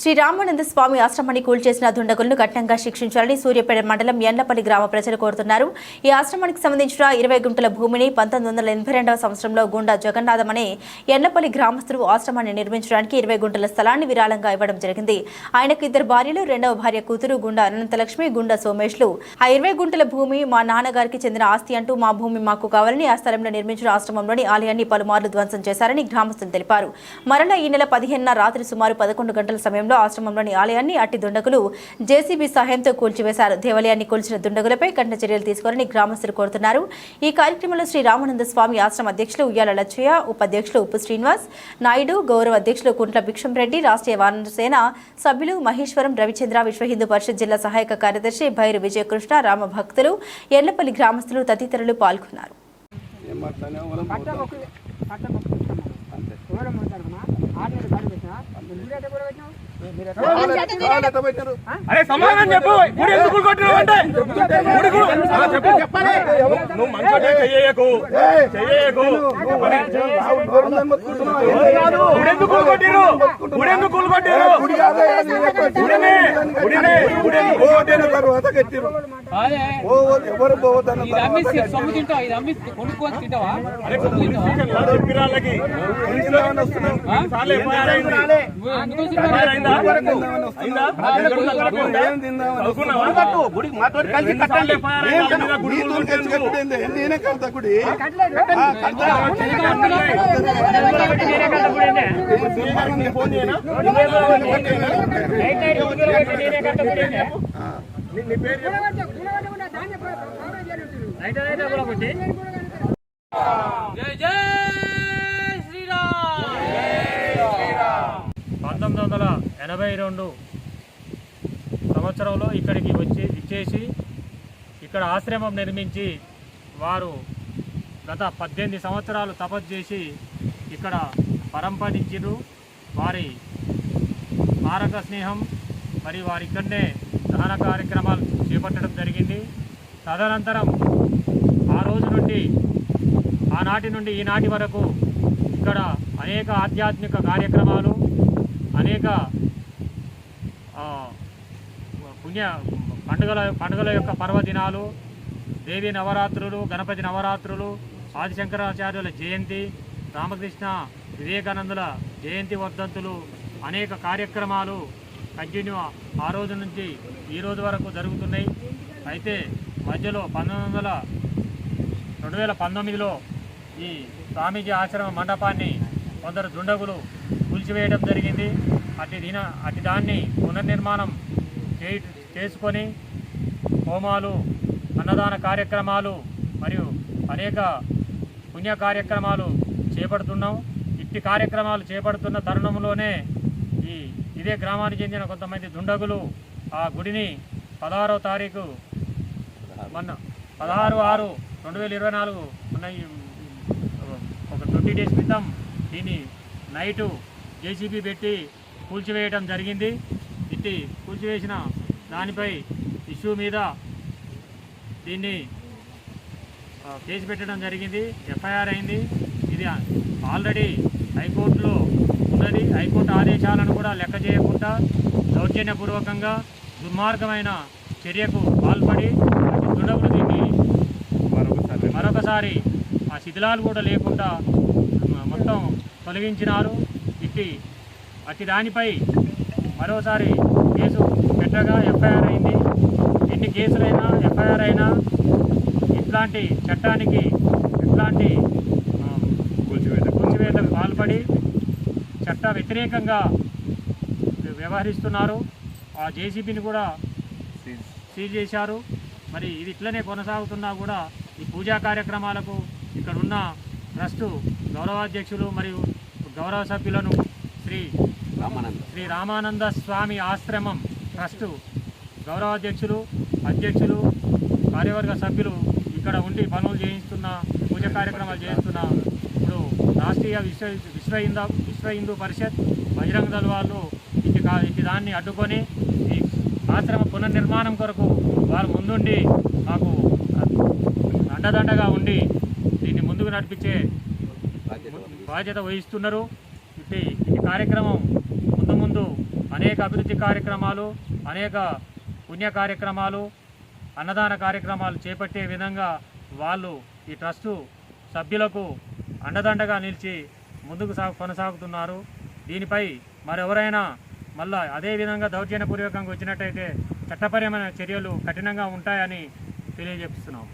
శ్రీ రామానంద స్వామి ఆశ్రమాన్ని కూల్చేసిన దుండగులను కఠినంగా శిక్షించాలని సూర్యాపేట మండలం ఎండ్లపల్లి గ్రామ ప్రజలు కోరుతున్నారు. ఈ ఆశ్రమానికి సంబంధించిన 20 గుంటల భూమిని 1982వ సంవత్సరంలో గుండా జగన్నాథం అనే ఎండ్లపల్లి గ్రామస్తులు ఆశ్రమాన్ని నిర్మించడానికి 20 గుంటల స్థలాన్ని విరాళంగా ఇవ్వడం జరిగింది. ఆయనకు 2 భార్యలు, రెండవ భార్య కూతురు గుండా అనంతలక్ష్మి, గుండా సోమేష్లు. ఆ 20 గుంటల భూమి మా నాన్నగారికి చెందిన ఆస్తి అంటూ మా భూమి మాకు కావాలని ఆ స్థలంలో నిర్మించిన ఆశ్రమంలోని ఆలయాన్ని పలుమార్లు ధ్వంసం చేశారని గ్రామస్తులు తెలిపారు. మరలా ఈ నెల 15న రాత్రి సుమారు 11 గంటల సమయంలో ఆశ్రమంలోని ఆలయాన్ని అట్టి దుండగులు జేసీబీ సహాయంతో కూల్చివేశారు. దేవాలయాన్ని కూల్చిన దుండగులపై కఠిన చర్యలు తీసుకోవాలని గ్రామస్తులు కోరుతున్నారు. ఈ కార్యక్రమంలో శ్రీ రామానంద స్వామి ఆశ్రమ అధ్యక్షులు ఉయ్యాల లచ్చయ్య, ఉపాధ్యక్షులు ఉప్పు శ్రీనివాస్ నాయుడు, గౌరవ అధ్యక్షులు కుంట్ల భిక్షం రెడ్డి, రాష్ట్రీయ వానరసేన సభ్యులు మహేశ్వరం రవిచంద్ర, విశ్వ హిందూ పరిషత్ జిల్లా సహాయక కార్యదర్శి భైరు విజయకృష్ణ, రామ భక్తులు, ఎండ్లపల్లి గ్రామస్తులు తదితరులు పాల్గొన్నారు. అరే సమాధానం చెప్పు. గుడి ఎందుకు కొట్టినావంటే చెప్పాలి. నువ్వు మంచిగా చెయ్యకు గుడెందుకు కొట్టిరు గుడెందుకు కొట్టిరు జై జై శ్రీరామ్. 1982 సంవత్సరంలో ఇక్కడికి ఇచ్చేసి ఇక్కడ ఆశ్రమం నిర్మించి వారు గత 18 సంవత్సరాలు తపస్సు చేసి ఇక్కడ పరంపరించారు. వారి స్మారక స్నేహం మరియు వారి ఇక్కడనే దహన కార్యక్రమాలు చేపట్టడం జరిగింది. తదనంతరం ఆ రోజు నుండి ఆనాటి నుండి ఈనాటి వరకు ఇక్కడ అనేక ఆధ్యాత్మిక కార్యక్రమాలు, అనేక పండుగల యొక్క పర్వదినాలు, దేవీ నవరాత్రులు, గణపతి నవరాత్రులు, ఆదిశంకరాచార్యుల జయంతి, రామకృష్ణ వివేకానందుల జయంతి వర్ధంతులు, అనేక కార్యక్రమాలు కంటిన్యూ ఆ రోజు నుంచి ఈ రోజు వరకు జరుగుతున్నాయి. అయితే మధ్యలో 2019లో ఈ స్వామీజీ ఆశ్రమ మండపాన్ని కొందరు దుండగులు కూల్చివేయడం జరిగింది. అటు దాన్ని పునర్నిర్మాణం చేసుకొని హోమాలు, అన్నదాన కార్యక్రమాలు మరియు అనేక పుణ్య కార్యక్రమాలు చేపడుతున్నాం. ఇట్టి కార్యక్రమాలు చేపడుతున్న తరుణంలోనే ఇదే గ్రామానికి చెందిన కొంతమంది దుండగులు ఆ గుడిని 16వ తారీఖు మొన్న 16/6/2024 ఒక 20 డేస్ క్రితం దీన్ని నైటు జేసీబీ పెట్టి కూల్చివేయడం జరిగింది. ఇట్టి కూల్చివేసిన దానిపై ఇష్యూ మీద దీన్ని కేసు పెట్టడం జరిగింది. ఎఫ్ఐఆర్ అయింది. ఇది ఆల్రెడీ హైకోర్టులో ఉన్నది. హైకోర్టు ఆదేశాలను కూడా లెక్క చేయకుండా దౌర్జన్యపూర్వకంగా దుర్మార్గమైన చర్యకు పాల్పడి దుండగులు దీన్ని మరొకసారి ఆ శిథిలాలు కూడా లేకుండా మొత్తం తొలగించినారు. అట్టి దానిపై మరోసారి కేసు పెట్టగా ఎఫ్ఐఆర్ అయింది. ఎన్ని కేసులైనా ఎఫ్ఐఆర్ అయినా ఇట్లాంటి చట్టానికి ఇట్లాంటి కూల్చివేతకు పాల్పడి చట్ట వ్యతిరేకంగా వ్యవహరిస్తున్నారు. ఆ జేసీబీని కూడా సీజ్ చేశారు. మరి ఇది ఇట్లనే కొనసాగుతున్నా కూడా ఈ పూజా కార్యక్రమాలకు ఇక్కడున్న ట్రస్టు గౌరవాధ్యక్షులు మరియు గౌరవ సభ్యులను శ్రీ రామానంద స్వామి ఆశ్రమం ట్రస్టు గౌరవాధ్యక్షులు, అధ్యక్షులు, కార్యవర్గ సభ్యులు ఇక్కడ ఉండి పనులు చేయిస్తున్న, పూజ కార్యక్రమాలు చేయిస్తున్న ఇప్పుడు రాష్ట్రీయ విశ్వ హిందూ పరిషత్, బజరంగ దళ వాళ్ళు ఇటు దాన్ని అడ్డుకొని ఈ ఆశ్రమ పునర్నిర్మాణం కొరకు వారు ముందుండి మాకు అండదండగా ఉండి దీన్ని ముందుకు నడిపించే బాధ్యత వహిస్తున్నారు. ఈ కార్యక్రమం ముందు అనేక అభివృద్ధి కార్యక్రమాలు, అనేక పుణ్య కార్యక్రమాలు, అన్నదాన కార్యక్రమాలు చేపట్టే విధంగా వాళ్ళు ఈ ట్రస్టు సభ్యులకు అండదండగా నిలిచి ముందుకు కొనసాగుతున్నారు. దీనిపై మరెవరైనా మళ్ళా అదేవిధంగా దౌర్జన్యపూర్వకంగా వచ్చినట్టయితే చట్టపరమైన చర్యలు కఠినంగా ఉంటాయని తెలియజేస్తున్నాం.